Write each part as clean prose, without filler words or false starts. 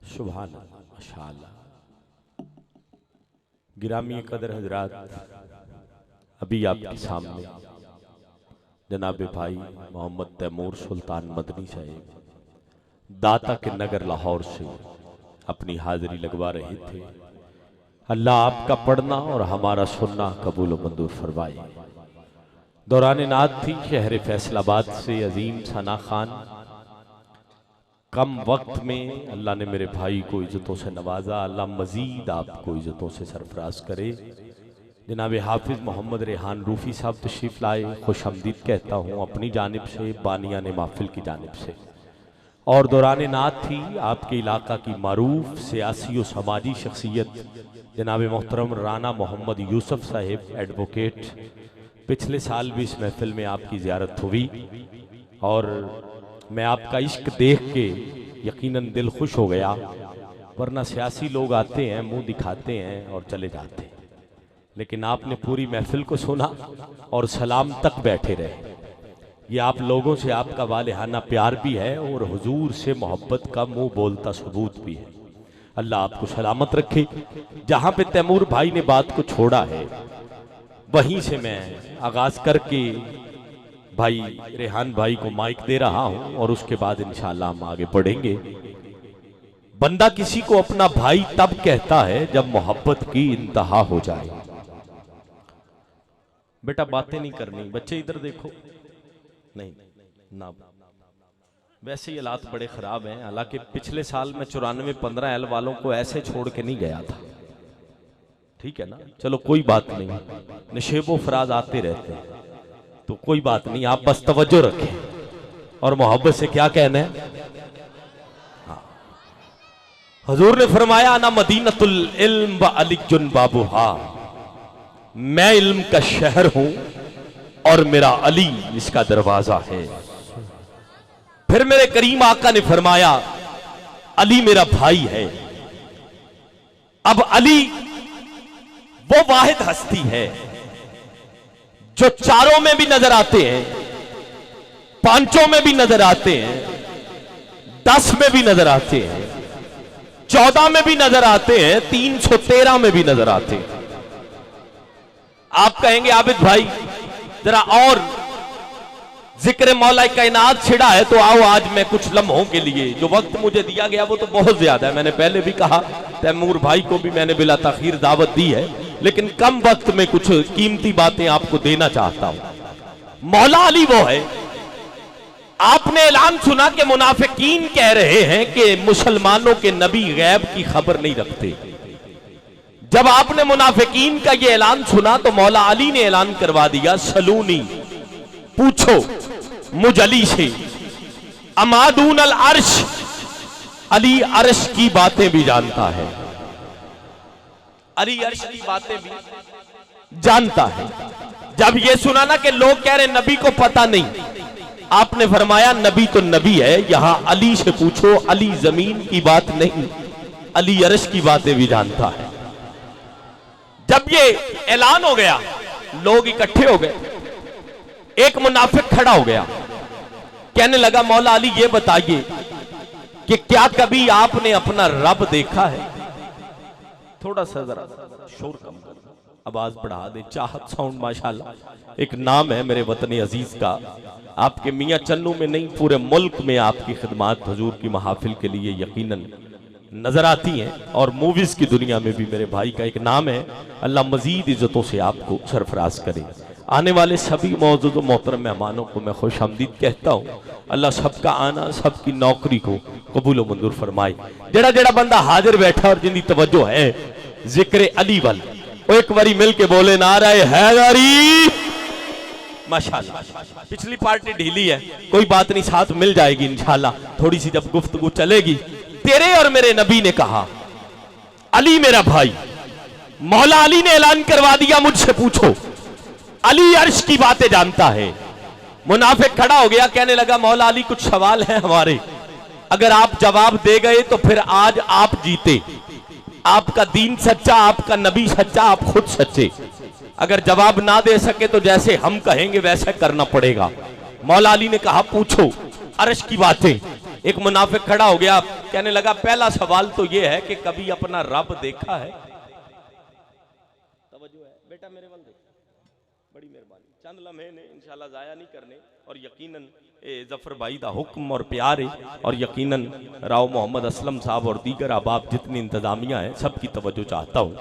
सुभान अल्लाह, माशाअल्लाह। गिरामी कदर हजरात, अभी आपके सामने जनाब भाई मोहम्मद तैमूर सुल्तान मदनी साहब दाता के नगर लाहौर से अपनी हाजिरी लगवा रहे थे। अल्लाह आपका पढ़ना और हमारा सुनना कबूल व मंजूर फरमाए। दौरान नात थी शहर फैसलाबाद से अजीम सना खान। कम वक्त में अल्लाह ने मेरे भाई को इज्जतों से नवाजा। अल्लाह मजीद आपको इज्जतों से सरफराज करे। जनाब हाफिज मोहम्मद रेहान रूफी साहब तशरीफ लाए, खुश आमदीद कहता हूँ अपनी जानिब से, बानियाने महफिल की जानिब से। और दौरान नात थी आपके इलाका की मारूफ सियासी और समाजी शख्सियत जनाब मोहतरम राना मोहम्मद यूसुफ साहिब एडवोकेट। पिछले साल भी इस महफिल में आपकी ज़ियारत हुई और मैं आपका इश्क देख के यकीनन दिल खुश हो गया। वरना सियासी लोग आते हैं, मुंह दिखाते हैं और चले जाते हैं, लेकिन आपने पूरी महफिल को सुना और सलाम तक बैठे रहे। ये आप लोगों से आपका वालेहाना प्यार भी है और हुजूर से मोहब्बत का मुंह बोलता सबूत भी है। अल्लाह आपको सलामत रखे। जहां पे तैमूर भाई ने बात को छोड़ा है वहीं से मैं आगाज करके भाई रेहान भाई को माइक दे रहा हूं और उसके बाद इंशाअल्लाह हम आगे बढ़ेंगे। बंदा किसी को अपना भाई तब कहता है जब मोहब्बत की इंतहा हो जाए। बेटा बातें नहीं करनी, बच्चे इधर देखो, नहीं ना। वैसे ही हालात बड़े खराब हैं। हालांकि पिछले साल मैं 94-15 वालों को ऐसे छोड़ के नहीं गया था, ठीक है ना। चलो कोई बात नहीं, नशेबो फराज आते रहते हैं तो कोई बात नहीं, आप बस तवज्जो रखें और मोहब्बत से क्या कहना है। हाँ। हुजूर ने फरमाया ना मदीनतुल इल्म व अलीजुन बाबूहा, मैं इल्म का शहर हूं और मेरा अली इसका दरवाजा है। फिर मेरे करीम आका ने फरमाया अली मेरा भाई है। अब अली वो वाहिद हस्ती है जो चारों में भी नजर आते हैं, पांचों में भी नजर आते हैं, 10 में भी नजर आते हैं, 14 में भी नजर आते हैं, 313 में भी नजर आते हैं। आप कहेंगे आबिद भाई जरा और जिक्र मौला कायनात छिड़ा है, तो आओ आज मैं कुछ लम्हों के लिए, जो वक्त मुझे दिया गया वो तो बहुत ज्यादा है। मैंने पहले भी कहा तैमूर भाई को भी मैंने बिला ताखीर दावत दी है, लेकिन कम वक्त में कुछ कीमती बातें आपको देना चाहता हूं। मौला अली वो है, आपने ऐलान सुना कि मुनाफिकीन कह रहे हैं कि मुसलमानों के नबी गैब की खबर नहीं रखते। जब आपने मुनाफिकीन का ये ऐलान सुना तो मौला अली ने ऐलान करवा दिया सलूनी, पूछो मुझ अली से, अमादून अल अर्श, अली अर्श की बातें भी जानता है, अली अर्श की बातें भी जानता है। जब ये सुना ना कि लोग कह रहे नबी को पता नहीं, आपने फरमाया नबी तो नबी है, यहां अली से पूछो, अली जमीन की बात नहीं, अली अर्श की बातें भी जानता है। जब ये ऐलान हो गया लोग इकट्ठे हो गए। एक मुनाफिक खड़ा हो गया, कहने लगा मौला अली ये बताइए कि क्या कभी आपने अपना रब देखा है। थोड़ा सा जरा शोर कम कर, आवाज बढ़ा दे। चाहत साउंड माशाल्लाह एक नाम है मेरे वतन अजीज का। आपके मियां चन्नू में नहीं पूरे मुल्क में आपकी खिदमत हुजूर की महफिल के लिए यकीनन नजर आती हैं और मूवीज की दुनिया में भी मेरे भाई का एक नाम है। अल्लाह मजीद इज्जतों से आपको सरफराज करे। आने वाले सभी मौजूद मोहतरम मेहमानों को मैं खुश आमदीद कहता हूँ। अल्लाह सबका आना, सबकी नौकरी को कबूल व मंजूर फरमाए। जड़ा जड़ा बंदा हाजिर बैठा और जिंदी तवज्जो है जिक्र अली वाल, वो एक बारी मिल के बोले नाराए हैदरी। माशाल्लाह पिछली पार्टी ढीली है, कोई बात नहीं, साथ मिल जाएगी इंशाल्लाह। थोड़ी सी जब गुफ्तगू चलेगी, तेरे और मेरे नबी ने कहा अली मेरा भाई, मौला अली ने ऐलान करवा दिया मुझसे पूछो, अली अर्श की बातें जानता है। मुनाफिक खड़ा हो गया, कहने लगा मौला अली कुछ सवाल हैं हमारे, अगर आप जवाब दे गए तो फिर आज आप जीते, आपका दीन सच्चा, आपका नबी सच्चा, आप खुद सच्चे। अगर जवाब ना दे सके तो जैसे हम कहेंगे वैसा करना पड़ेगा। मौला अली ने कहा पूछो अर्श की बातें। एक मुनाफिक खड़ा हो गया, कहने लगा पहला सवाल तो यह है कि कभी अपना रब देखा है? तवज्जो है बेटा, मेरे वाल देख, बड़ी मेहरबानी, चंद लम्हे ने इंशाल्लाह जाया नहीं करने। और यकीनन जफर भाई का हुक्म और प्यार है, और यकीनन राव मोहम्मद असलम साहब और दीगर अहबाब जितनी इंतजामिया है सबकी तवज्जो चाहता हूं।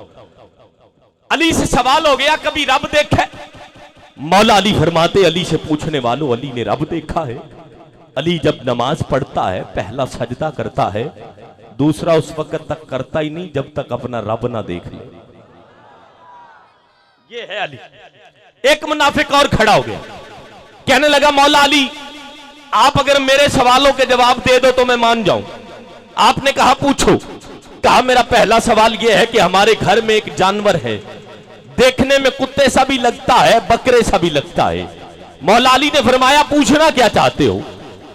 अली से सवाल हो गया कभी रब देखा? मौला अली फरमाते अली से पूछने वालों, अली ने रब देखा है। अली जब नमाज पढ़ता है पहला सजदा करता है, दूसरा उस वक्त तक करता ही नहीं जब तक अपना रब ना देख ले। ये है अली। एक मुनाफिक और खड़ा हो गया, कहने लगा मौला अली आप अगर मेरे सवालों के जवाब दे दो तो मैं मान जाऊं। आपने कहा पूछो। कहा मेरा पहला सवाल यह है कि हमारे घर में एक जानवर है, देखने में कुत्ते सा भी लगता है, बकरे सा भी लगता है। मौला अली ने फरमाया पूछना क्या चाहते हो?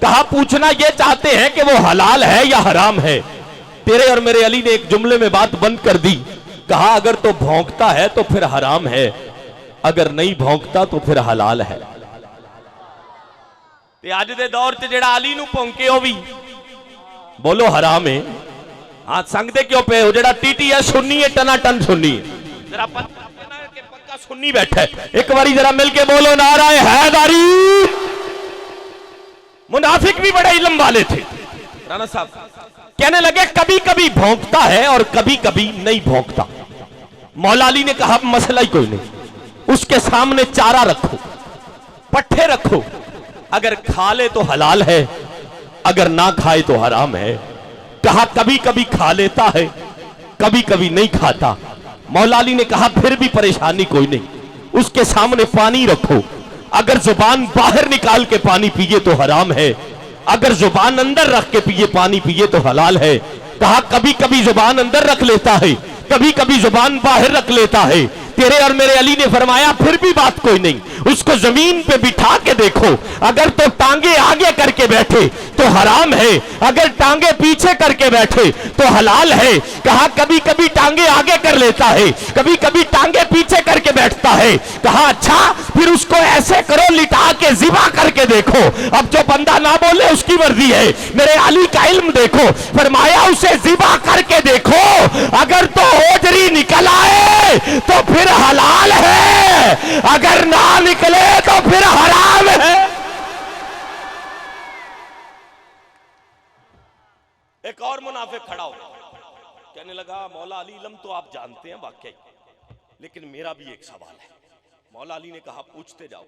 कहा पूछना यह चाहते हैं कि वो हलाल है या हराम है। तेरे और मेरे अली ने एक जुमले में बात बंद कर दी। कहा अगर तो भौंकता है तो फिर हराम है, अगर नहीं भौंकता तो फिर हलाल है। ते आज दे दौर च जेड़ा अली नूं भौंके ओ भी बोलो हराम है। हां संगदे क्यों पे हो? जेड़ा टीटी है सुन्नी है, टना टन सुन्नी है, जरा पक्का सुन्नी बैठा है। एक बारी जरा मिलके बोलो नाराए हैदरी। मुनाफिक भी बड़े इल्म वाले थे। राणा साहब कहने लगे कभी कभी भौंकता है और कभी कभी नहीं भौंकता। मौला अली ने कहा मसला ही कोई नहीं, उसके सामने चारा रखो, पट्ठे रखो, अगर खा ले तो हलाल है, अगर ना खाए तो हराम है। कहा कभी कभी खा लेता है, कभी कभी नहीं खाता। मौला अली ने कहा फिर भी परेशानी कोई नहीं, उसके सामने पानी रखो, अगर जुबान बाहर निकाल के पानी पिए तो हराम है, अगर जुबान अंदर रख के पिए पानी पिए तो हलाल है। कहा कभी कभी जुबान अंदर रख लेता है, कभी कभी जुबान बाहर रख लेता है। तेरे और मेरे अली ने फरमाया फिर भी बात कोई नहीं, उसको जमीन पे बिठा के देखो, अगर तो टांगे आगे करके बैठे तो हराम है, अगर टांगे पीछे करके बैठे तो हलाल है। कहा कभी कभी टांगे आगे कर लेता है, कभी कभी टांगे पीछे करके बैठता है। कहा अच्छा फिर उसको ऐसे करो लिटा के जिबा करके देखो। अब जो बंदा ना बोले उसकी मर्जी है, मेरे अली का इल्म देखो। फरमाया उसे जिबा करके देखो, अगर तो ओजरी निकल आए तो फिर हलाल है, अगर ना निकले तो फिर हराम है। एक और मुनाफिक खड़ा हो कहने लगा मौला अली इल्म तो आप जानते हैं वाकई, लेकिन मेरा भी एक सवाल है। मौला अली ने कहा पूछते जाओ।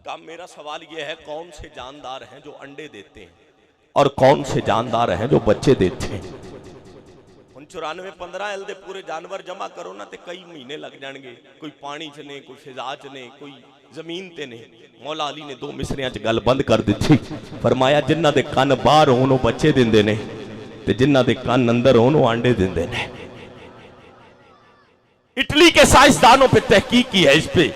कहा मेरा सवाल यह है कौन से जानदार हैं जो अंडे देते हैं और कौन से जानदार हैं जो बच्चे देते हैं? 94-15 एल दे पूरे जानवर जमा करो ना ते कई महीने लग जाएंगे। कोई पानी च ने, कोई फिजा च ने, कोई जमीन ते ने। मौला अली ने 2 मिसरियां च गल बंद कर दी थी। फरमाया जिन्हां दे कन बाहर होण ओह बच्चे दिंदे ने ते जिन्हां दे कन अंदर होण ओह अंडे दिंदे ने। इटली के साइंसदानों पे तहकीक की है, इस पे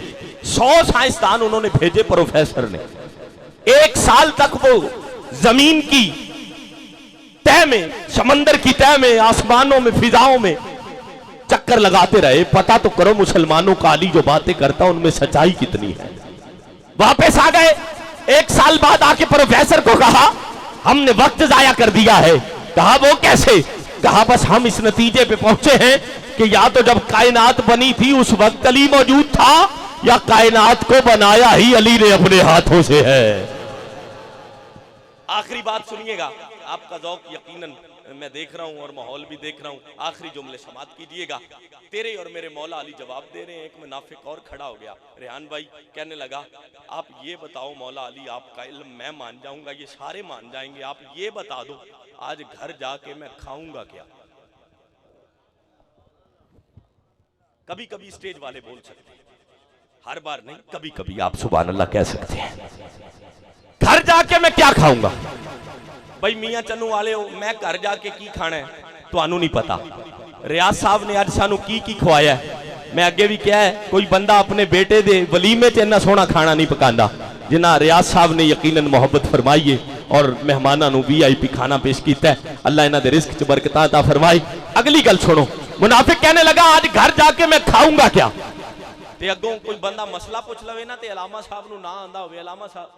100 साइंसदान उन्होंने भेजे प्रोफेसर ने। 1 साल तक वो जमीन की तह में, समंदर की तह में, आसमानों में, फिजाओं में चक्कर लगाते रहे। पता तो करो मुसलमानों का अली जो बातें करता उनमें सच्चाई कितनी है। वापस आ गए। 1 साल बाद आके प्रोफेसर को कहा हमने वक्त जाया कर दिया है। कहा वो कैसे? कहा बस हम इस नतीजे पे पहुंचे हैं कि या तो जब कायनात बनी थी उस वक्त अली मौजूद था, या कायनात को बनाया ही अली ने अपने हाथों से है। आखिरी बात सुनिएगा, आपका ज़ौक़ यकीनन मैं देख रहा हूं और माहौल भी देख रहा हूं। आखिरी जुमले समाप्त कीजिएगा। तेरे और मेरे मौला अली जवाब दे रहे हैं। एक मुनाफिक और खड़ा हो गया, रेहान भाई, कहने लगा आप ये बताओ मौला अली आपका इल्म मैं मान जाऊंगा, ये सारे मान जाएंगे, आप ये बता दो आज घर जाके मैं खाऊंगा क्या? कभी कभी स्टेज वाले बोल सकते हैं, हर बार नहीं, कभी कभी आप सुभान अल्लाह कह सकते हैं। घर जाके मैं क्या खाऊंगा? भाई मियां चन्नू वाले हो, मैं घर जाके की खाना है तुहानू नहीं पता। रियाज साहब ने आज सानू की खवाया है। मैं अगे भी कहा है कोई बंदा अपने बेटे दे वलीमे च इन्ना सोहना खाना नहीं पकांदा जिन्ना रियाज साहब ने यकीनन मोहब्बत फरमाई है और मेहमानां नू VIP खाना पेश किया है। अल्लाह इन्हां दे रिज़्क च बरकतां अता फरमाए। अगली गल सुनो, मुनाफिक कहने लगा आज घर जाके मैं खाऊंगा क्या? ते अगों कोई बंदा मसला पूछ लवे ना ते अलामा साहब नू ना आंदा होवे, अलामा साहब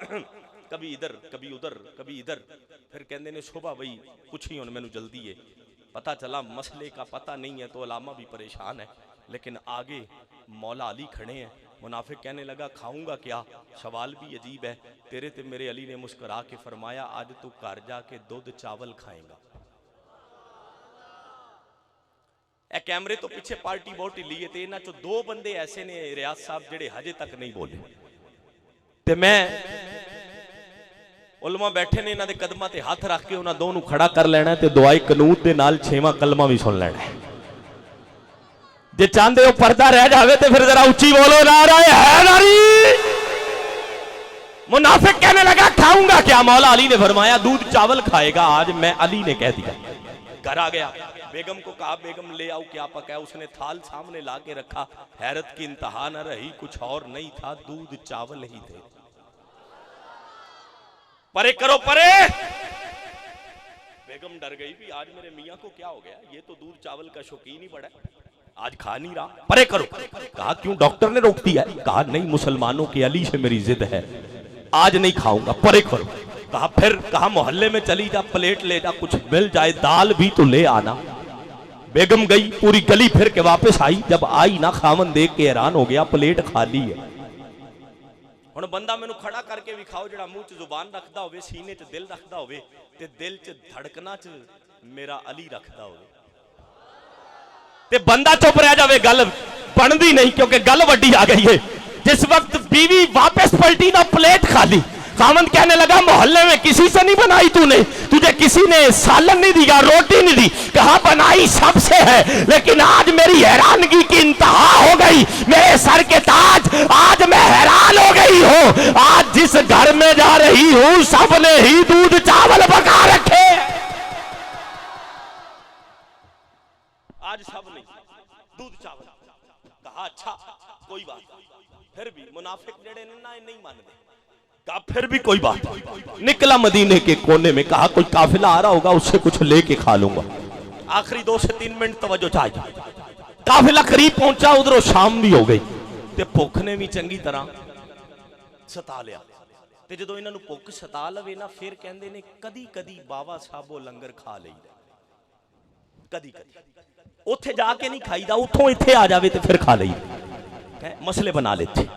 कभी इधर कभी उधर कभी इधर। फिर कहते ने शोभा बई कुछ ही हुण मैनू जल्दी है, पता चला मसले का पता नहीं है तो अलामा भी परेशान है, लेकिन आगे मौला अली खड़े हैं। मुनाफिक कहने लगा खाऊंगा क्या? सवाल भी अजीब है। तेरे ते मेरे अली ने मुस्कुरा के फरमाया आज तू घर जाके दूध चावल खाएगा। ए कैमरे तो पिछे पार्टी बहुत ढिली है, इन्हां चों दो बंदे ऐसे ने रियाज साहब जेड़े हजे तक नहीं बोले, ते मैं उलमा बैठे ने इन्हां दे कदमां ते हाथ रख के उन्हां दोनों नूं खड़ा कर लेना ते दुआए कनूत दे नाल 6वां कलमा भी सुन लेना है। जे चाहते हो पर्दा रह जावे तो फिर जरा उच्ची बोलो नाराए हैदरी। मुनाफिक कहने लगा खाऊंगा क्या? मौला अली ने फरमाया दूध चावल खाएगा आज। मैं अली ने कह दिया। घर आ गया, बेगम को कहा बेगम ले आओ क्या पकाया। उसने थाल सामने ला के रखा। हैरत की इंतहा न रही, कुछ और नहीं था, दूध चावल ही थे। परे करो परे। बेगम डर गई भी आज मेरे मियां को क्या हो गया, ये तो दूध चावल का शौकीन ही बड़ा, आज खा नहीं रहा। परे करो। कहा क्यों, डॉक्टर ने रोक दिया? कहा नहीं, मुसलमानों के अली से मेरी जिद है, आज नहीं खाऊंगा। परे करो। कहा फिर? कहा मोहल्ले में चली जा, प्लेट ले जा, कुछ मिल जाए, दाल भी तो ले आना। बेगम गई, पूरी गली फिर के वापस आई। जब आई ना, खावन देख के हैरान हो गया, प्लेट खाली है। हुण बंदा मैनू खड़ा करके विखाओ जेड़ा मुंह च जुबान रखदा होवे, सीने च दिल रखदा होवे ते दिल च धड़कना च मेरा अली रखदा होवे, ते बंदा चुप रह जावे। गल बनदी नहीं, क्योंकि गल वड्डी आ गई है। जिस वक्त बीवी वापस पलटी ना, प्लेट खाली। खामंद कहने लगा मोहल्ले में किसी से नहीं बनाई तूने, तुझे किसी ने सालन नहीं दिया, रोटी नहीं दी। कहा बनाई सबसे है, लेकिन आज मेरी हैरानगी की इंतहा हो गई। मेरे सर के ताज, आज मैं हैरान हो गई हूं। आज जिस घर में जा रही हूं सबने ही दूध चावल पका रखे। आज सब नहीं दूध चावल। कहा अच्छा कोई बात, फिर भी मुनाफिक जेड़े ना नहीं मानते। कहा फिर भी कोई बात। निकला मदीने के कोने में, कहा कोई काफिला आ रहा होगा, उससे कुछ लेके खा लूंगा। आखिरी 2 से 3 मिनट तवज्जो चाहिए। काफिला करीब पहुंचा, उधरों शाम भी हो गई ते भुख ने भी चंगी तरह सता लिया। ते जदों इन्हां नूं भुख सता लवे ना, फिर कहंदे ने कदी कदी बाबा साहबो लंगर खा लईदा, कदी कदी उथे जाके नहीं खाईदा, उठों इत्थे आ जावे ते फिर खा लईदा। मसले बना लेते।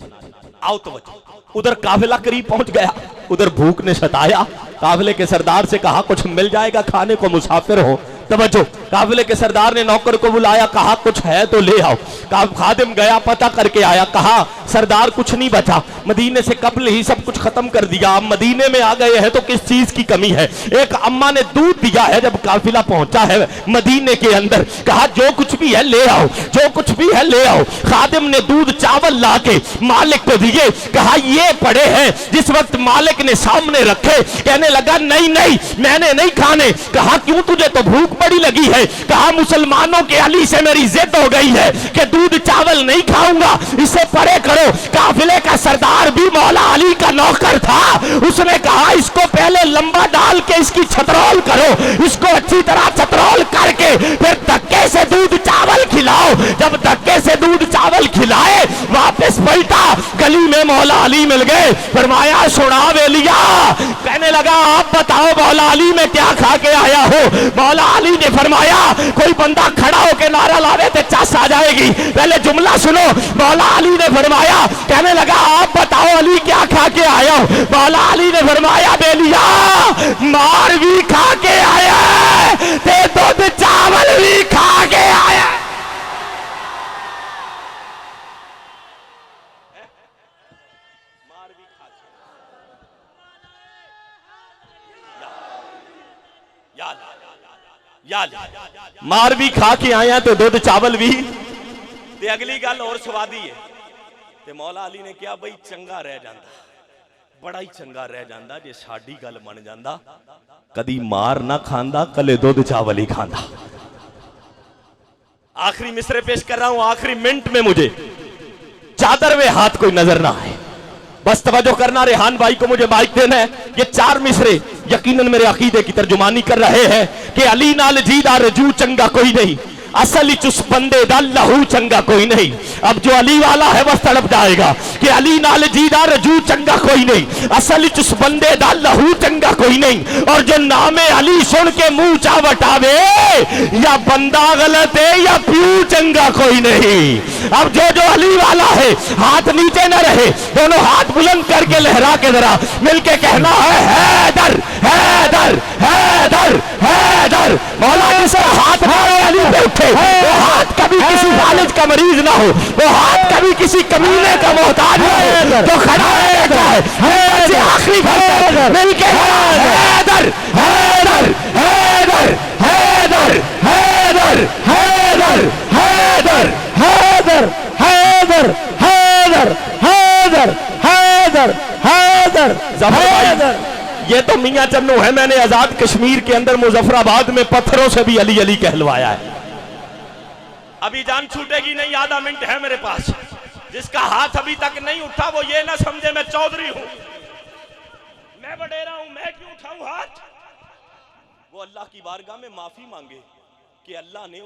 आओ तवज्जो। उधर काफिला करीब पहुंच गया, उधर भूख ने सताया। काफिले के सरदार से कहा कुछ मिल जाएगा खाने को, मुसाफिर हो। तवज्जो। काफिले के सरदार ने नौकर को बुलाया, कहा कुछ है तो ले आओ। खादिम गया, पता करके आया, कहा सरदार कुछ नहीं बचा, मदीने से कबल ही सब कुछ खत्म कर दिया, अब मदीने में आ गए हैं तो किस चीज की कमी है। एक अम्मा ने दूध दिया है जब काफिला पहुंचा है मदीने के अंदर। कहा जो कुछ भी है ले आओ, जो कुछ भी है ले आओ। खादिम ने दूध चावल ला के मालिक को दिए। कहा ये पड़े हैं। जिस वक्त मालिक ने सामने रखे, कहने लगा नहीं नहीं मैंने नहीं खाने। कहा क्यों, तुझे तो भूख बड़ी लगी है। कहा मुसलमानों के अली से मेरी जिद हो गई है कि दूध चावल नहीं खाऊंगा, इसे परे करो। काफिले का सरदार भी मौला अली का नौकर था। उसने कहा इसको पहले लंबा डाल के इसकी छतरोल करो, इसको अच्छी तरह छतरोल करके फिर धक्के से दूध चावल खिलाओ। जब धक्के से दूध चावल खिलाए, वापस पलटा, गली में मौला अली मिल गए। फरमाया सुना वेलिया। कहने लगा आप बताओ मौला अली में क्या खा के आया हो। मौला अली ने फरमाया कोई बंदा खड़ा होकर नारा लावे तो चस आ जाएगी, पहले जुमला सुनो। मौला अली ने फरमाया, कहने लगा आप बताओ अली क्या खा के आया हो। मौला अली ने फरमाया बेलिया मार भी खा के आया ते दूध चावल भी खा के आया। मार भी खा के आया तो दूध चावल भी। ते अगली गल और स्वादी है। ते मौला अली ने कहा बई चंगा रह जांदा, बड़ा ही चंगा रह जांदा जे साडी गल बन जांदा, कदी मार ना खांदा, कले दूध चावल ही खांदा। आखिरी मिसरे पेश कर रहा हूं, आखिरी मिनट में मुझे चादर में हाथ कोई नजर ना आए, बस तवज्जो करना। रेहान भाई को मुझे माइक देना है। ये 4 मिसरे यकीनन मेरे अकीदे की तर्जुमानी कर रहे हैं कि अली नाल जीदा रजू चंगा कोई नहीं, असल उस बंदे दा लहू चंगा कोई नहीं। अब जो अली वाला है वह तड़प जाएगा कि अली नाल जी दा रजू चंगा कोई नहीं, असल उस बंदे दा लहू चंगा कोई नहीं। और जो नामे अली सुन के मुंह चा वटावे, या बंदा गलत है या प्यू चंगा कोई नहीं। अब जो जो अली वाला है हाथ नीचे न रहे, दोनों हाथ बुलंद करके लहरा के जरा मिलके कहना है हैदर हैदर हैदर हैदर। मौला जिसका हाथ मारे अली पे उठे, वो हाथ कभी किसी फालिज का मरीज ना हो, वो हाथ कभी किसी कमीने का मोहताज ना हो, तो खड़ा है आखिरी भर मिलके हैदर हैदर हैदर हैदर हैदर हैदर हैदर हैदर हैदर हैदर हैदर हैदर हैदर हैदर। ये तो मियां चन्नू है, मैंने आजाद कश्मीर के अंदर मुजफ्फराबाद में पत्थरों से भी अली अली कहलवाया है। अभी जान छूटेगी नहीं, आधा मिनट है मेरे पास। जिसका हाथ अभी तक नहीं उठा वो ये ना समझे मैं चौधरी हूं, मैं वडेरा हूं, मैं क्यों उठाऊं हाथ। वो अल्लाह की बारगाह में माफी मांगे कि अल्लाह ने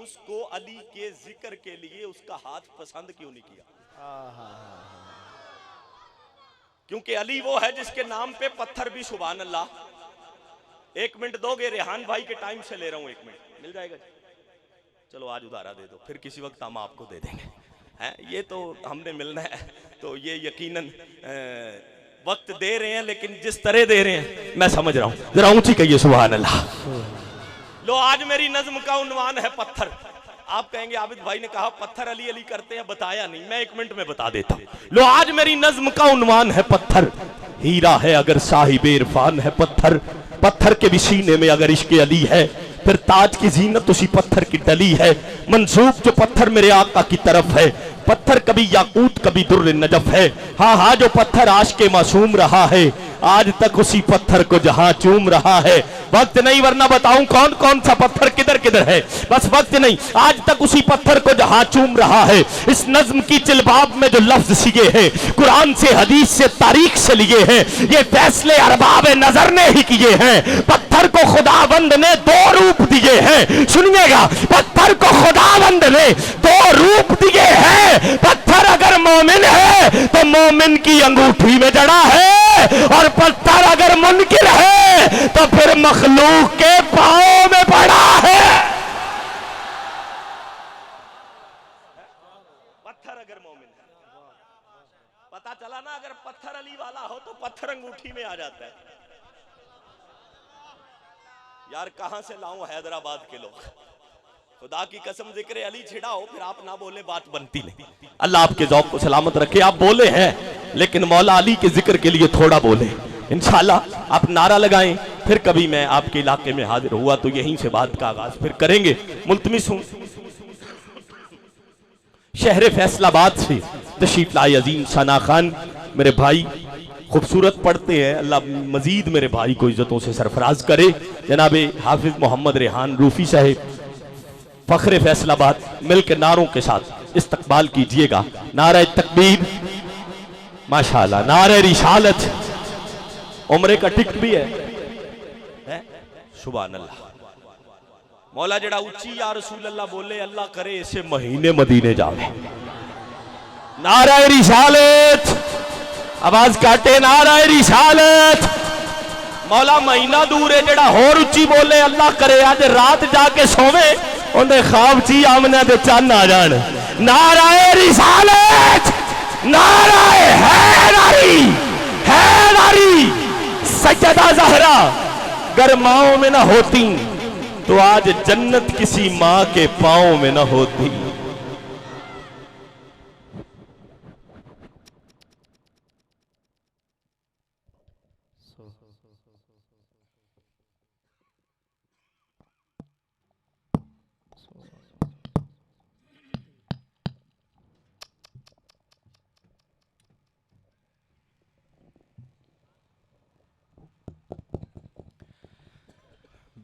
उसको अली के जिक्र के लिए उसका हाथ पसंद क्यों नहीं किया। क्योंकि अली वो है जिसके नाम पे पत्थर भी सुभान अल्लाह। एक मिनट दोगे रेहान भाई के टाइम से ले रहा हूं, एक मिनट मिल जाएगा। चलो आज उधारा दे दो, फिर किसी वक्त हम आपको दे देंगे। हैं ये तो हमने मिलना है तो ये यकीनन वक्त दे रहे हैं, लेकिन जिस तरह दे रहे हैं मैं समझ रहा हूं। जरा ऊंची कहिए सुभान अल्लाह। लो आज मेरी नज्म का उन्वान है पत्थर। आप कहेंगे आबिद भाई ने कहा पत्थर अली अली करते हैं, बताया नहीं, मैं एक मिनट में बता देता हूं। लो आज मेरी नज्म का उन्वान है पत्थर। हीरा है अगर साहिब इरफान है पत्थर, पत्थर के भी सीने में अगर इश्क अली है, फिर ताज की जीनत उसी पत्थर की डली है। मंसूब जो पत्थर मेरे आका की तरफ है, पत्थर कभी याकूत कभी दुर्र नजफ है। हाँ हाँ जो पत्थर आशिक़े मासूम रहा है, आज तक उसी पत्थर को जहां चूम रहा है। वक्त नहीं वरना बताऊं कौन कौन सा पत्थर किधर किधर है, बस वक्त नहीं। आज तक उसी पत्थर को जहां चूम रहा है। इस नज्म की चिलबाब में जो लफ्ज सिगे हैं, कुरान से हदीस से तारीख से लिए हैं, ये फैसले अरबाब नजर ने ही किए हैं। पत्थर को खुदाबंद ने दो रूप दिए हैं, सुनिएगा, पत्थर को खुदाबंद ने दो रूप दिए हैं। पत्थर अगर मोमिन है तो मोमिन की अंगूठी में जड़ा है, और पत्थर अगर मुनकिर है तो फिर मखलूक के पांव में पड़ा है। पत्थर अगर मोमिन है, पता चला ना, अगर पत्थर अली वाला हो तो पत्थर अंगूठी में आ जाता है। यार कहां से लाऊं हैदराबाद के लोग, खुदा की कसम जिक्र अली छिड़ा हो फिर आप ना बोले बात बनती नहीं। अल्लाह आपके ज़ौक़ को सलामत रखे। आप बोले हैं लेकिन मौला अली के जिक्र के लिए थोड़ा बोले। इंशाल्लाह आप नारा लगाएं, फिर कभी मैं आपके इलाके में हाजिर हुआ तो यहीं से बात का आगाज फिर करेंगे। मुल्तमिस हूं शहर फैसलाबाद से तशरीफ लाए अजीम सना खान मेरे भाई, खूबसूरत पढ़ते हैं, अल्लाह मजीद मेरे भाई को इज्जतों से सरफराज करे। जनाब हाफिज मोहम्मद रेहान रूफी साहब फख्रे फैसलाबाद मिलकर नारों के साथ इस्तकबाल कीजिएगा। नारे तकबीर, माशाअल्लाह, नारे रिसालत, उम्रे का टिकट भी है? सुभान अल्लाह। मौला जड़ा उच्ची या रसूल अल्लाह बोले, अल्लाह करे इसे महीने मदीने जावे। नारे रिसालत, आवाज काटे, नारे रिसालत। मौला महीना दूर है जड़ा होर उच्ची बोले, अल्लाह करे आज रात जाके सोवे उन्हें ख्वाब ची आमना दे चन्न आ जान। नाराए रिसालत, नाराए हैदरी, हैदरी। सज्जदा ज़हरा गर माओ में न होती तो आज जन्नत किसी माँ के पाँव में न होती।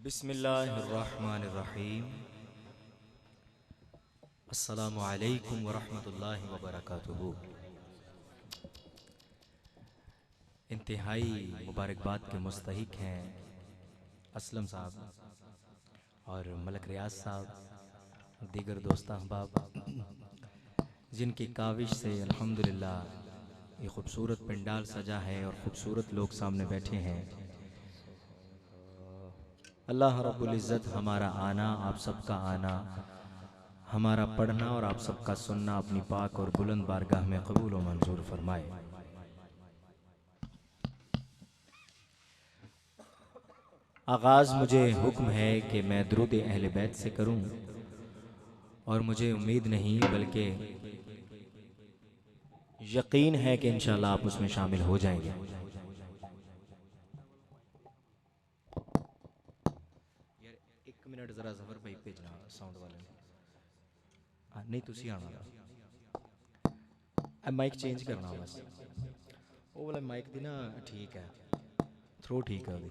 बिस्मिल्लाहिर्रहमानिर्रहीम। अस्सलामु अलैकुम वरहमतुल्लाहि वबरकातुहू। इंतहाई मुबारकबाद के मुस्तहिक हैं असलम साहब, और मलक रियाज साहब, दीगर दोस्त अहबाब जिनकी काविश से अल्हम्दुलिल्लाह ये खूबसूरत पंडाल सजा है और ख़ूबसूरत लोग सामने बैठे हैं। अल्लाह रब्बुल इज़्ज़त हमारा आना, आप सबका आना, हमारा पढ़ना और आप सबका सुनना अपनी पाक और बुलंद बारगाह में कबूल और मंजूर फरमाए। आगाज़ मुझे हुक्म है कि मैं दुरूद अहले बैत से करूं और मुझे उम्मीद नहीं बल्कि यकीन है कि इंशाअल्लाह आप उसमें शामिल हो जाएंगे। यार 1 मिनट जरा ज़फर भाई भेजना साउंड वाले ने। नहीं तुसी आना, माइक चेंज करना बस, वो वाला माइक दी ना ठीक है, थ्रो ठीक है अभी।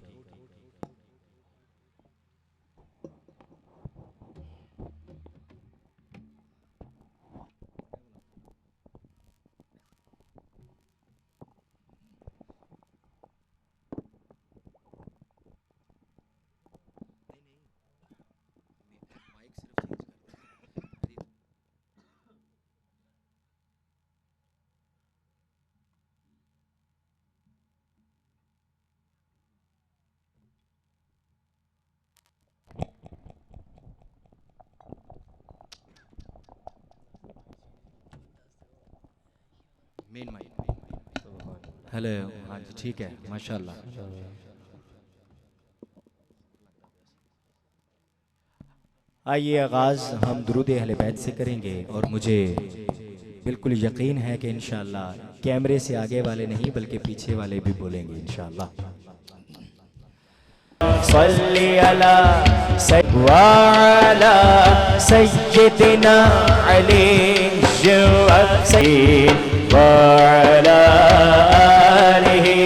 मेन माइक हेलो, हाँ जी ठीक है माशाल्लाह। आइए आगाज़ हम दुरूद अहले बैत से करेंगे और मुझे बिल्कुल यकीन है कि इंशाअल्लाह कैमरे से आगे वाले नहीं बल्कि पीछे वाले भी बोलेंगे इंशाअल्लाह। सल्ली अला वाला सय्यिदना अली वाला आलिहि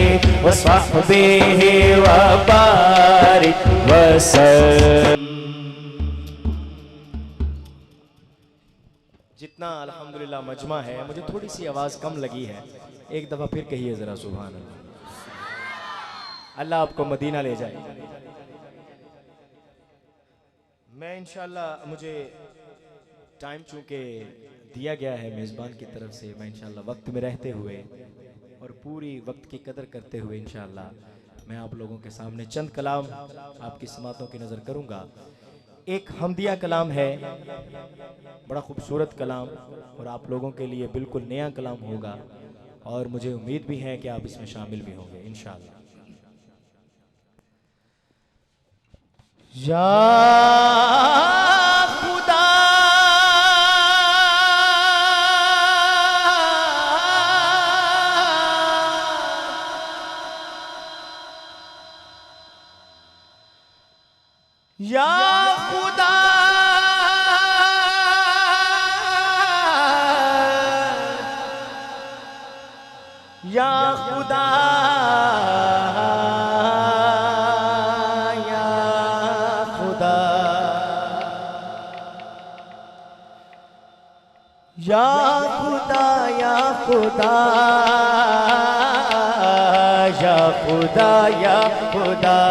वसहबिहि वबारिक वसल्लम। जितना अल्हम्दुलिल्लाह मजमा है, मुझे थोड़ी सी आवाज़ कम लगी है, एक दफ़ा फिर कहिए ज़रा सुभान अल्लाह। अल्लाह आपको मदीना ले जाए। मैं इंशाअल्लाह, मुझे टाइम चूँकि दिया गया है मेज़बान की तरफ से, मैं इंशाअल्लाह वक्त में रहते हुए और पूरी वक्त की कदर करते हुए इंशाअल्लाह मैं आप लोगों के सामने चंद कलाम आपकी समातों की नज़र करूँगा। एक हमदिया कलाम है, बड़ा खूबसूरत कलाम, और आप लोगों के लिए बिल्कुल नया कलाम होगा और मुझे उम्मीद भी है कि आप इसमें शामिल भी होंगे इंशाअल्लाह। या खुदा या खुदा या खुदा या खुदा या खुदा या खुदा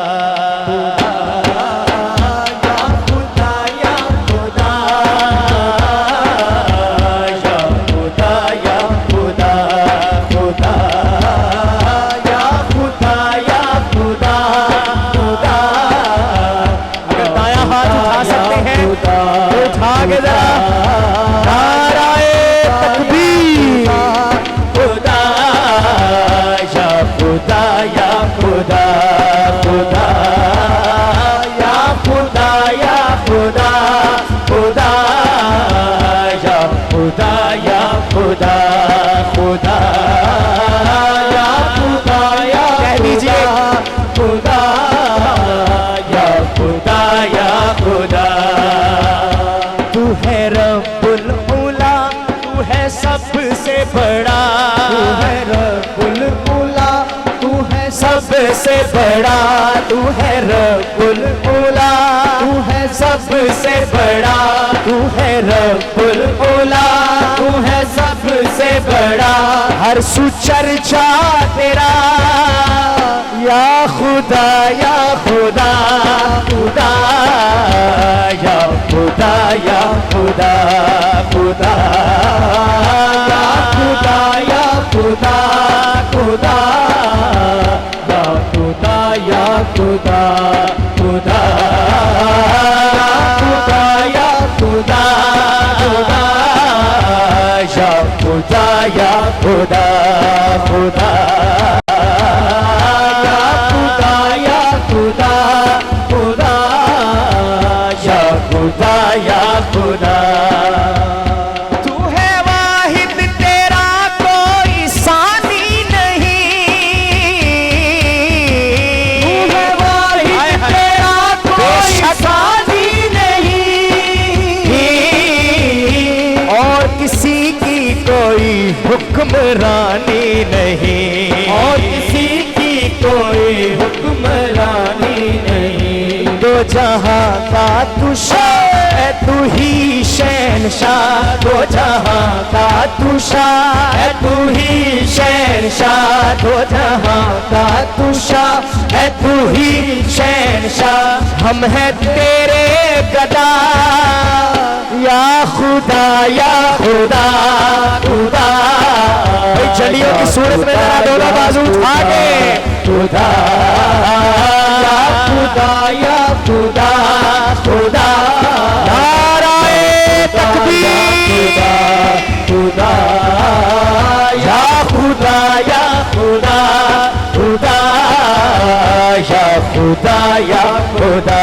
या खुदा या खुदा सबसे बड़ा, तू है रब्बुल उला, तू है सबसे बड़ा, तू है रब्बुल उला, तू है सबसे बड़ा, तू है रब्बुल उला, तू है सबसे बड़ा, हर सुचर्चा तेरा या खुदा खुदा खुदा खुदा या खुदा या खुदा खुदा या खुदा या खुदा तू है वाहिद तेरा कोई सानी नहीं तू है वाहिद तेरा कोई सानी नहीं और किसी की कोई हुक्मरानी नहीं और किसी की कोई हुक्मरानी नहीं दो जहां का तू शाह तू ही शहंशाह दो जहां का तू शाह तू ही शहंशाह दो जहां का तू शाह तू ही शहंशाह हम हैं तेरे गदा या खुदा या खुदा खुदा चलियो की सूरत में जरा दोनों बाजू उठा के खुदा या खुदा या खुदा खुदा नाराए तकबीर खुदा या खुदा या खुदा खुदा या खुदा या खुदा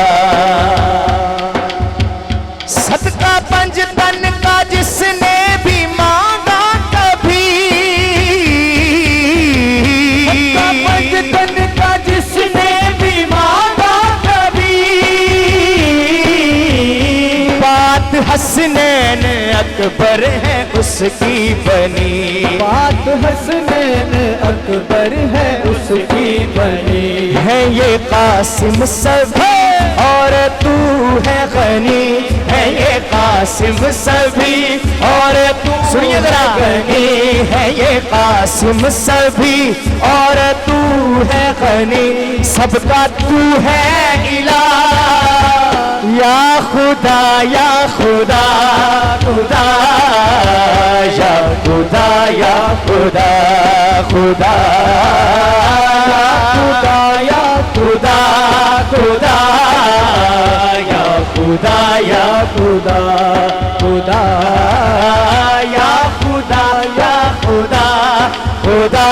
सदका पंज तन का जिसने भी मांगा कभी सदका पंज तन का जिसने भी मांगा कभी बात हसनैन अकबर है उसकी बनी बात हसनैन अकबर है उसकी बनी है ये कासिम सभी और तू है गनी है ये कासिम सभी और तू सुनिए जरा गनी है ये कासिम सभी और तू है गनी सबका तू है इलाह या खुदा या खुदा खुदा या खुदा या खुदा खुदा या खुदा खुदा या खुदा या खुदा खुदा या खुदा या खुदा खुदा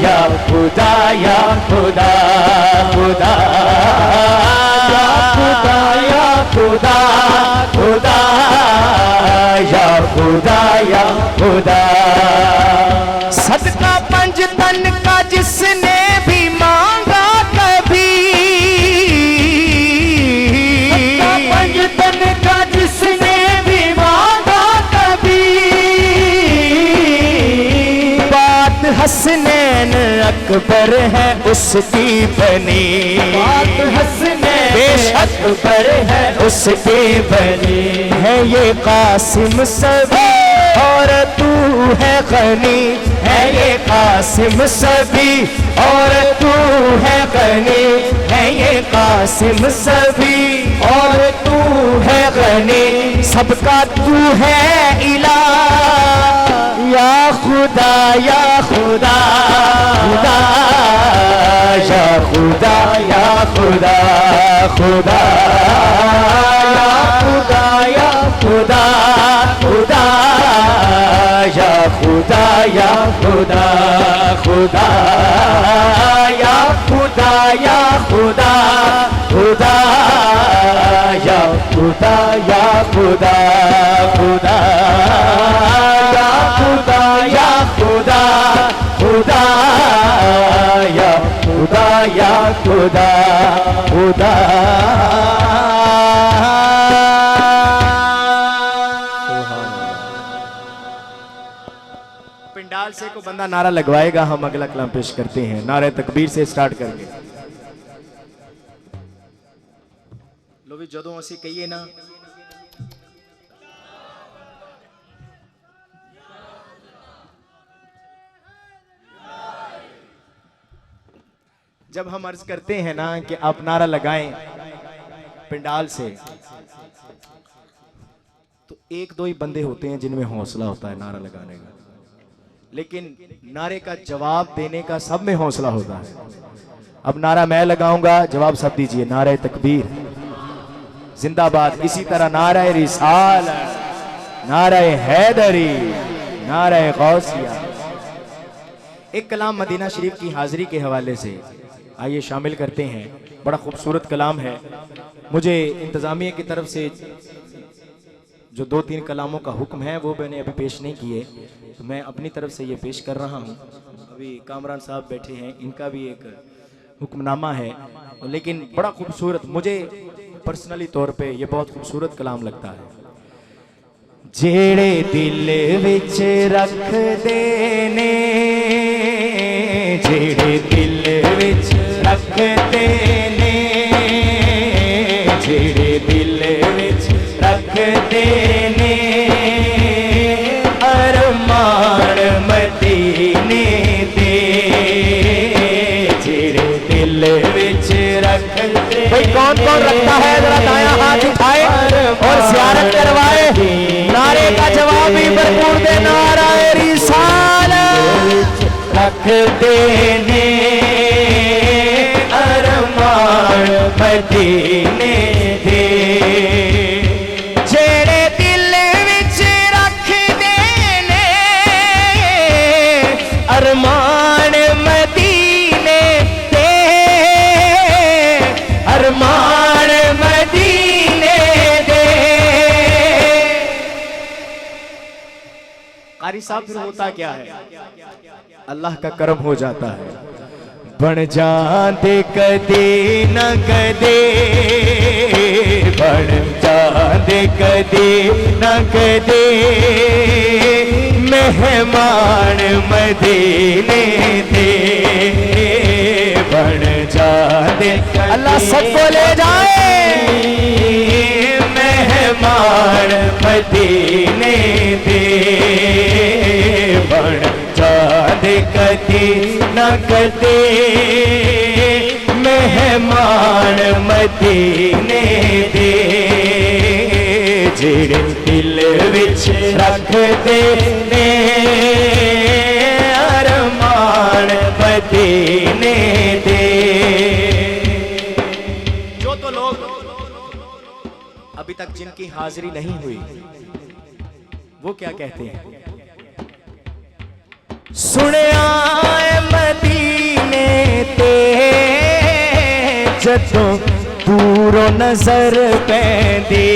या खुदा या खुदा खुदा या खुदा या खुदा खुदा या खुदा या खुदा सदका पंज तन का जिसने भी मांगा कभी सदका पंज तन का जिसने भी मांगा कभी बात हसनैन अकबर है उसकी बनी बात हसनैन अकबर है उसकी बनी है ये कासिम सभी और तू है गनी है ये कासिम सभी और तू है गनी है ये कासिम सभी और तू है गनी सबका तू है इलाह या खुदा या खुदा खुदा या खुदा या खुदा खुदा या खुदा या खुदा खुदा या खुदा या खुदा खुदा या खुदा या खुदा खुदा या खुदा या खुदा खुदा या खुदा या खुदा खुदा या खुदा या खुदा खुदा पिंडाल से को बंदा नारा लगवाएगा हम अगला कलाम पेश करते हैं नारे तकबीर से स्टार्ट करके लो भी जदों ਅਸੀਂ ਕਹੀਏ ना जब हम अर्ज करते हैं ना कि आप नारा लगाएं पिंडाल से तो एक दो ही बंदे होते हैं जिनमें हौसला होता है नारा लगाने का, लेकिन नारे का जवाब देने का सब में हौसला होता है। अब नारा मैं लगाऊंगा, जवाब सब दीजिए। नारे तकबीर जिंदाबाद, इसी तरह नारे रिसाल, नारे हैदरी, नारे गौसिया। एक कलाम मदीना शरीफ की हाजिरी के हवाले से आइए शामिल करते हैं। बड़ा खूबसूरत कलाम है। मुझे इंतज़ामिया की तरफ से जो 2-3 कलामों का हुक्म है वो मैंने अभी पेश नहीं किए, तो मैं अपनी तरफ से ये पेश कर रहा हूँ। अभी कामरान साहब बैठे हैं, इनका भी एक हुक्मनामा है, लेकिन बड़ा खूबसूरत, मुझे पर्सनली तौर पे ये बहुत खूबसूरत कलाम लगता है। जेड़े दिल विच रख देने, जेड़े दिल विच रख देने, जेड़े दिल विच रख देने, अरमान मदीने दे, जेड़े दिल विच रख दे। भाई कौन कौन रखता है जरा दायां हाथ उठाए और ज़ियारत करवाए। नारे का जवाब ही भरपूर दे, नारे रिसालत रख देने, अरमान मदीने दे, जेड़े दिल विच रख देने, अरमान मदीने दे, अरमान मदीने दे। कारी साहब फिर होता क्या है, अल्लाह का करम हो जाता है। बन जाते कदे न कदे, बन जाते कदे न कदे, मेहमान मदीने दे, बन जाते अल्लाह सबको ले जाए, मेहमान मदीने दे, बन जाते कदे न कदे, मेहमान मदीने दे, जेड़े दिल विच रख देने, अरमान मदीने दे। जो तो लोग अभी तक जिनकी हाजिरी नहीं हुई वो क्या कहते हैं, सुनिया मदीने ते जदों दूरों नजर पैंदी,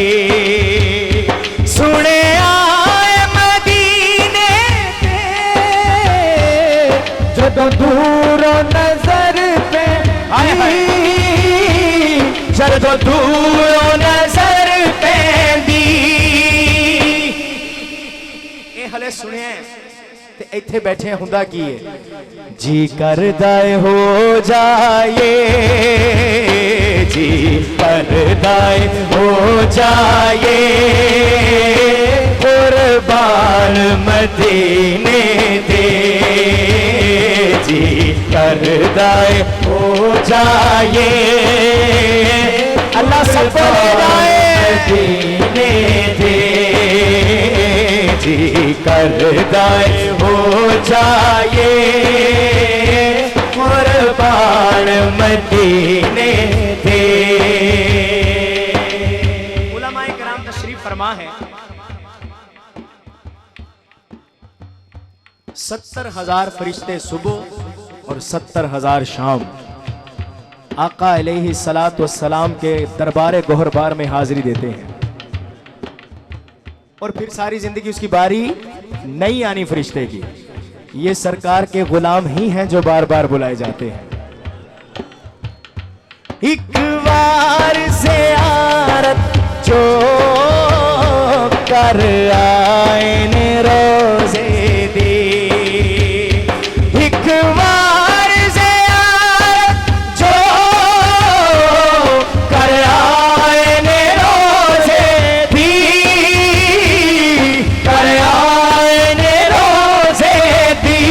सुनिया मदीने ते जदों दूरों नजर पैंदी, जदों दूरों नजर पैंदी। ये हले सुनिया ते इत्थे बैठे हुंदा की है, जी करदा हो जाए, जी करदा हो जाए, कुर्बान मदीने दे, जी करदा हो जाए, अल्लाह सबको ले जाए मदीने दे, जी करदा हो जाए, कुर्बान मदीने दे। उलमाए किराम तशरीफ फरमा है, 70,000 फरिश्ते सुबह और 70,000 शाम आका अलैहि सलात व सलाम के दरबार गोहरबार में हाजिरी देते हैं, और फिर सारी जिंदगी उसकी बारी नहीं आनी फरिश्ते की। ये सरकार के गुलाम ही हैं जो बार बार बुलाए जाते हैं। एक बार ज़ियारत जो कर आए ने रोज़े दी, एक बार ज़ियारत जो कर आए ने रोज़े दी, कर आए ने रोज़े दी।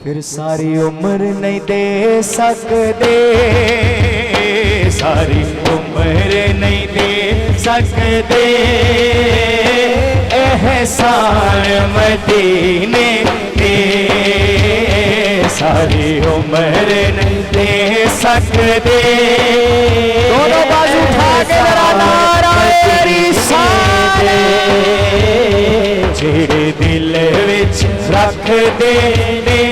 फिर सारी उम्र नहीं दे सकते, सारी उम्र नहीं दे सकते, एहसान मदीने दे, सारी उम्र नहीं दे सकते। दोनों बाजू उठा के जरा नारा रिसाले जेड़े दिल विच रख दे ने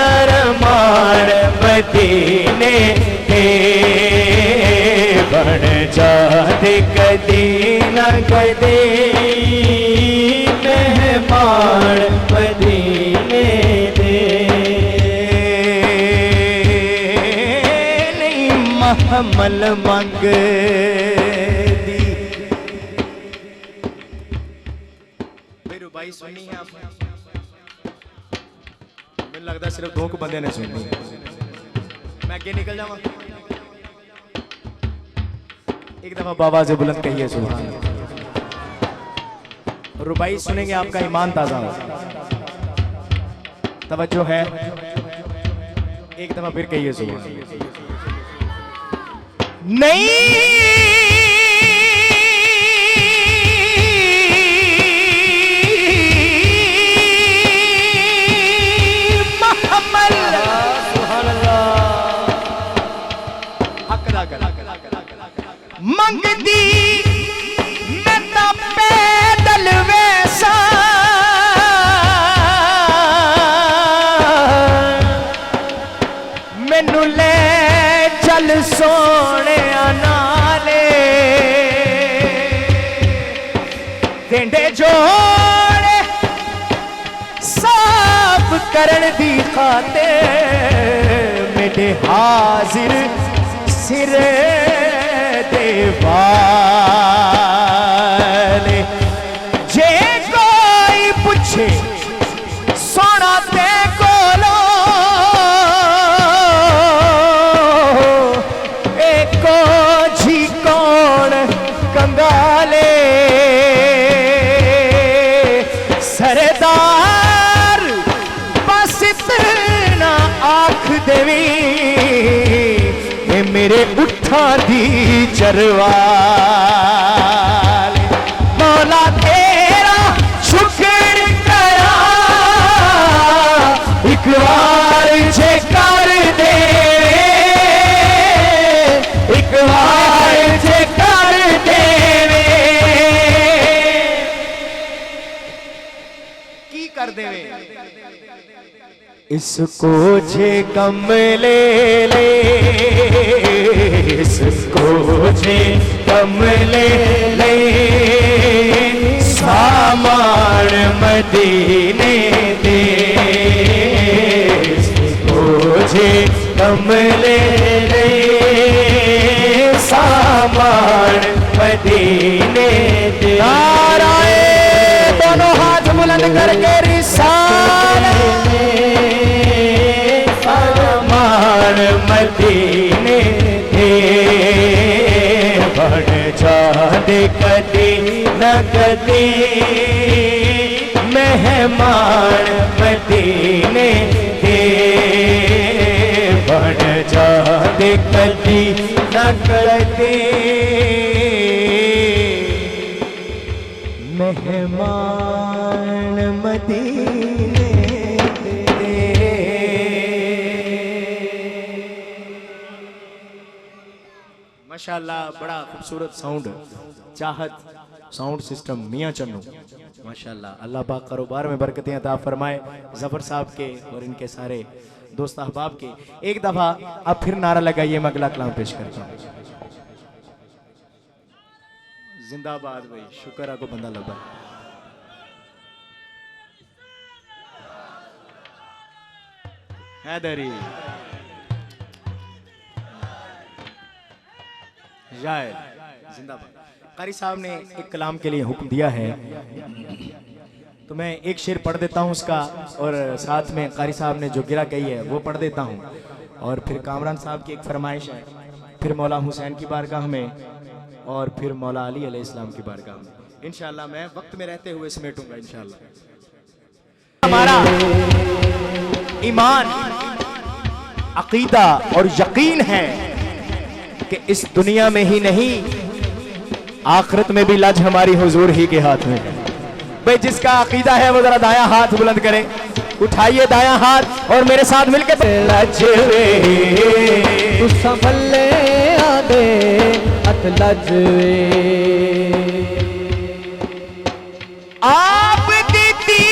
अरमान मदीने के बन जाते कदी न कदी मेहमान मदीने दे नहीं महमल मंग दी। मेरे भाई सुनी है आपने? मैंने लगता सिर्फ दो को बंदे ने सुनी है। मैं आगे निकल जावा। एक दफा बाबा से बुलंद कहिए सुभान अल्लाह। रुबाई सुनेंगे आपका ईमान ताजा हो। तवज्जो है, एक दफा फिर कहिए सुभान अल्लाह। नहीं मंगदी मैं तां पैदल वैसा मैनू ले चल सोने नाले टेंडे जोड़े साफ करन दी खातिर मेरे हाजिर सिरे वाले जे कोई पूछे सोना ते कोलो एको जी कौन कंगाले सरदार बस इतना आख देवी मेरे उठा दी चरवाल मौला तेरा शुक्र करा एक बार जे कर दे एक बार जे कर दे की कर देवे इसको जे कम ले ले इसको जे कम ले ले सामान मदीने दे इसको जे कम ले ले सामान मदीने दे। नाराए दोनों हाथ बुलंद करके रिसाले सामान मदीने बन जाते कदी न कदी मेहमान मदीने के बन जाते कदी न कदी मेहमान मदीने के। माशाअल्लाह बड़ा खूबसूरत साउंड चाहत साउंड सिस्टम मियां चन्नू माशाअल्लाह। अल्लाह पाक कारोबार में बरकतें अता फरमाए जफर साहब के और इनके सारे दोस्त अहबाब के। एक दफा अब फिर नारा लगाइए, मैं अगला कलाम पेश करता हूँ। जिंदाबाद भाई, शुक्र है को बंदा लगा। हैदरी जायद जिंदाबाद। कारी साहब ने एक कलाम के लिए हुक्म दिया है तो मैं एक शेर पढ़ देता हूँ उसका, और साथ में कारी साहब ने जो गिरा कही है वो पढ़ देता हूँ, और फिर कामरान साहब की एक फरमाइश है, फिर मौला हुसैन की बारगाह में, और फिर मौला अली अलैहिस्सलाम की बारगाह में। इंशाअल्लाह मैं वक्त में रहते हुए समेटूंगा इंशाअल्लाह। हमारा ईमान, अकीदा और यकीन है कि इस दुनिया में ही नहीं आखिरत में भी लज हमारी हुजूर ही के हाथ में है। भाई जिसका अकीदा है वो जरा दायां हाथ बुलंद करे, उठाइए दायां हाथ और मेरे साथ मिलकर लज वे तू संभले आदे मत लजवे आप दीदी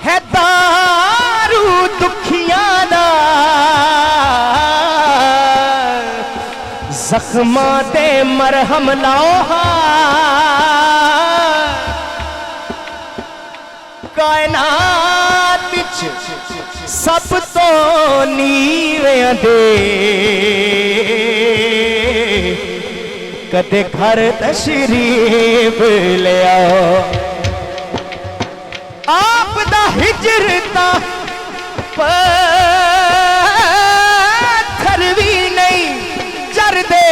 है दारू दुखियां दा जख्मां ते मरहम लाओ कायनात च सब तो नीवें दे कदे घर तशरीफ ले आओ आप दा हिजरता पत्थर भी नहीं चरदे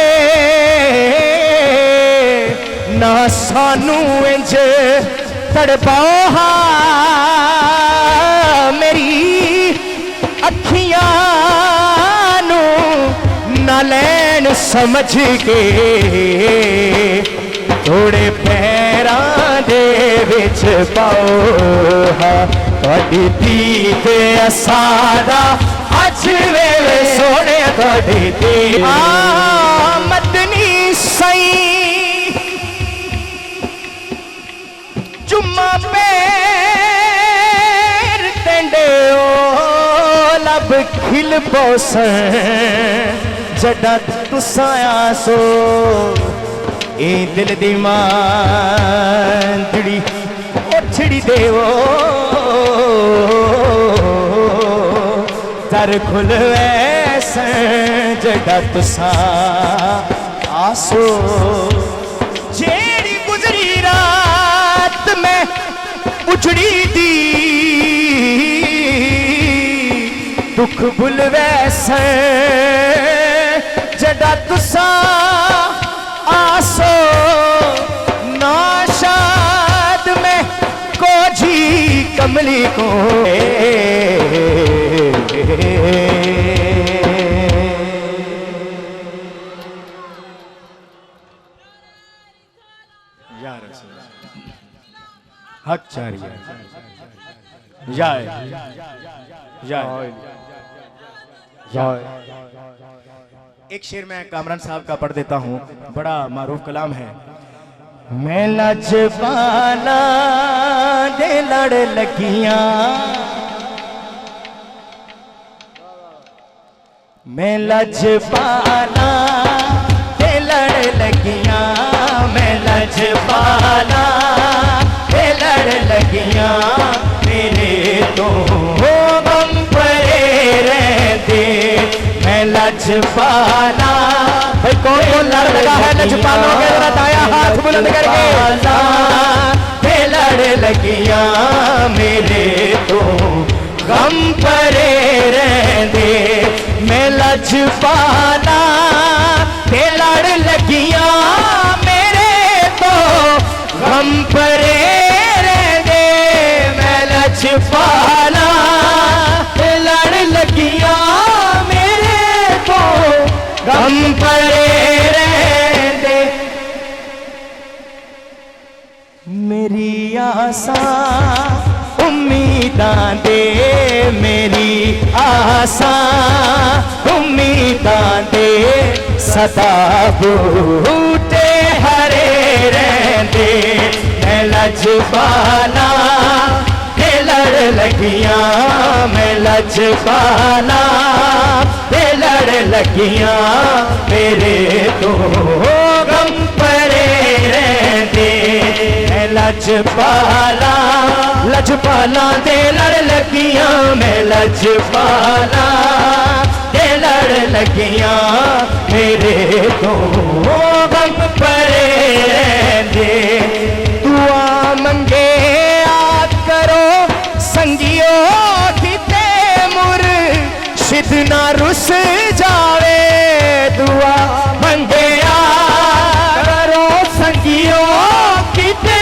ना सानू इंज तड़पाओ मेरी अखियां नू ना लैन समझ के थोड़े पैरां दे विच पाओ तुहाडी धी ते असादा अज वेले सोने तुहाडी धी मदनी सई जुम्मा पैर टेंडे ओ लब खिल पोसन जड़ा तुसां आसो ए दिल दी मांदड़ी ओछड़ी देवो दर खुल वैसे जड़ा तुसा आसो जेड़ी गुजरी रात में उजड़ी दी दुख भुल वैसे जड़ा तुसा आसो नाशाद में को जी कमली को हक चारिया जाए जाए एक शेर मैं कामरान साहब का पढ़ देता हूँ बड़ा मारूफ कलाम है मैं लजपाला दे लड़ लगियां मैं लजपाला दे लड़ लगियां मैं लजपाला दे लड़ लगियां मेरे तो गम परे रहते मैं लजपाला कौन कौन लड़ लगा है लजपालों के बताया हाथ बुलंद करके लड़ लगियां मेरे तो गम परे रहते मैं लजपाला लड़ लगियां मेरे तो गम परे रहते मैं लजपाला लड़ लगियां मेरे तो गम परे रहते मेरी आसा उम्मीदां दे मेरी आसा उम्मीदां दे सदा बूटे हरे रहते मैं लजपाला लड़ लगियां मैं लजपाला लड़ लगियां मेरे तो गम परे रहते मैं लजपाला लजपाला दे लड़ लगियां मैं लजपाला लड़ लगियां मेरे तो गम परे रहते दुआ मंगे करो संगियो किते मुर्शिद ना रुस जावे दुआ मंगे करो संगियो किते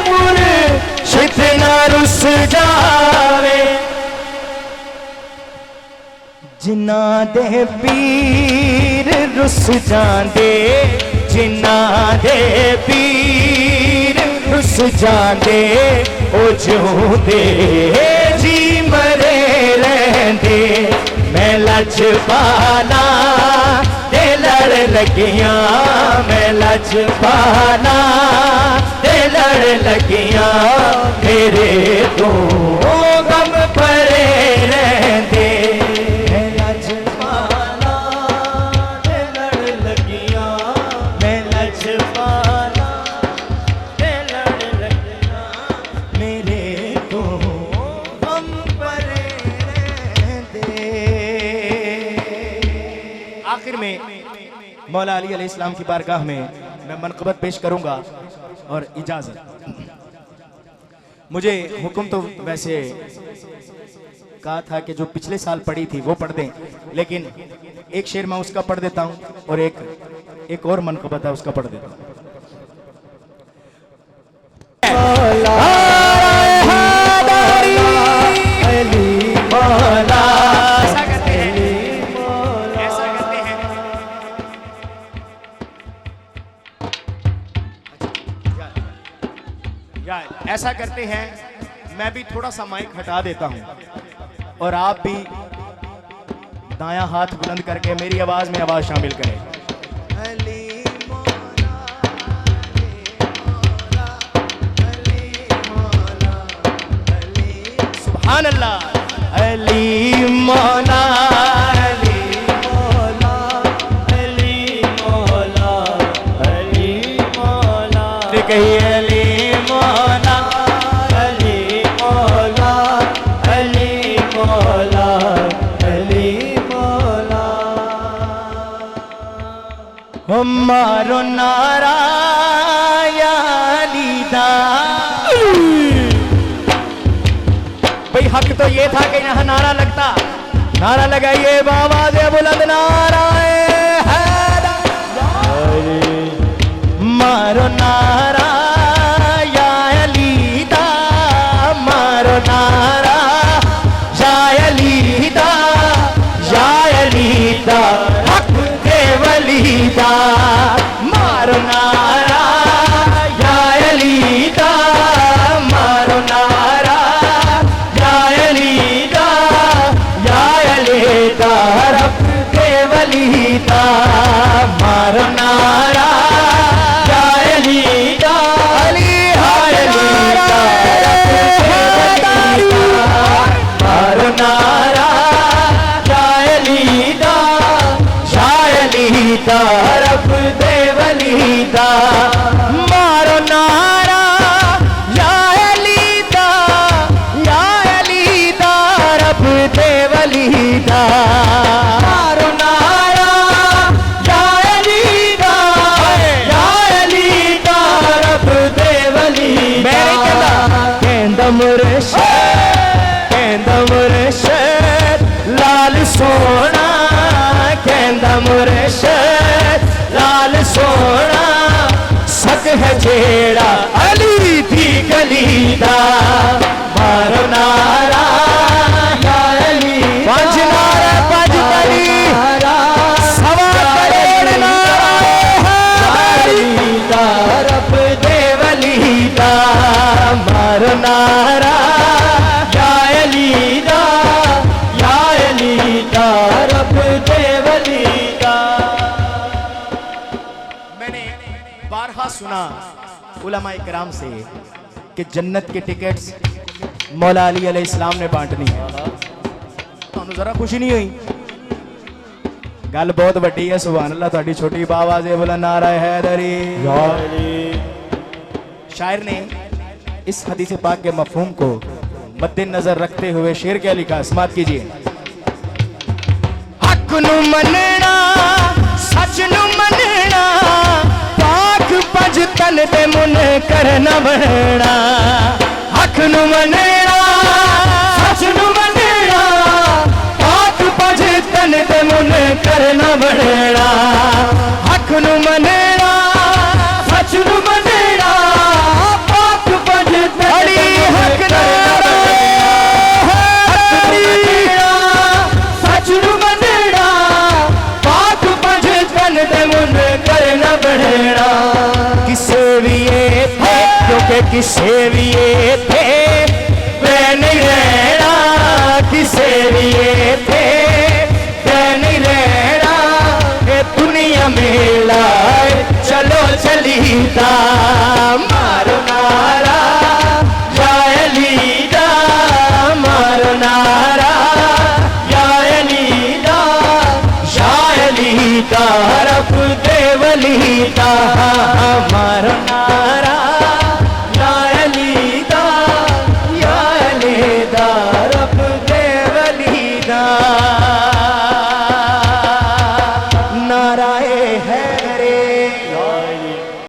मुर्शिद ना रुस जावे जिन्ना दे पीर रुस जांदे जिन्ना दे पीर रुस जांदे ओ जिउंदे जी मरे रहंदे मैं लजपाला ते लड़ लगियां मैं लजपाला ते लड़ लगियां मेरे तो गम परे रहंदे मैं लजपाला ते लड़ लगियां मैं लजपाला ते लड़ लगियां मेरे तो गम परे रहंदे। आखिर में मौला अली अलैहिस्सलाम की बारगाह में मैं मनक़बत पेश करूंगा और इजाजत। मुझे हुक्म तो वैसे कहा था कि जो पिछले साल पढ़ी थी वो पढ़ दें, लेकिन एक शेर मैं उसका पढ़ देता हूं और एक और मनक़बत है उसका पढ़ देता हूं। ऐसा करते हैं, मैं भी थोड़ा सा माइक हटा देता हूं और आप भी दायां हाथ बुलंद करके मेरी आवाज में आवाज शामिल करें। सुभान अल्लाह। अली मौला अली मौला अली मौला अली मौला कहिए अली मौला अली मौला अली मौला अली मौला। हमारो नारा या लीदा भाई हक तो ये था कि यहाँ नारा लगता, नारा लगाइए बाबा से बुलंद नारा मारो नारा या अलीदा मारो नारा या अलीदा या अलीदा हक के वलीदा मारो नारा या अलीदा मारो नारा या अलीदा या अलीदा रब के वलीदा मारो नारा रब दे वलीदा मारो नारा या अलीदा या अलीदा रब दे वलीदा मारो नारा या अलीदा या अलीदा रब दे वलीदा कहंदा मुर्शिद लाल सोना कहंदा मुर्शिद लाल सोना सक है जेड़ा अली दी गली दा मारो नारा या अली पंज नारा पंज गली सवा करोड़ नारा रब दे वली दा मारो नारा या अली दा या अली दा रब दे वली दा। बारहा सुना उलमाए किराम से कि जन्नत के टिकट्स मौला अली अलैहिस्सलाम ने बांटनी है। तो जरा खुशी नहीं हुई? गल बहुत वड्डी है। सुभान अल्लाह। थोड़ी छोटी आवाज़ है बोला नारा हैदरी। शायर ने इस हदीस पाक के मफहूम को मद्देनजर रखते हुए शेर क्या लिखा, समात कीजिए। हक नु मनना सच नु मनना पाक पंज तन ते मुन करना बनना। हक नु मनना सच नु मनना पाक पंज तन ते मुन करना बनना। हक नु मनना सच नु मनना पाक पंज तन हक नारा सच नु मनना पाक पंज तन ते मुन करना बनना। के किसे भी ये थे वे नहीं रहना, किसे भी ये थे वे नहीं रहना, ये दुनिया में लाए चलो चलीदा, मारो नारा या अलीदा, मारो नारा या अलीदा, या अलीदा रब दे वलीदा।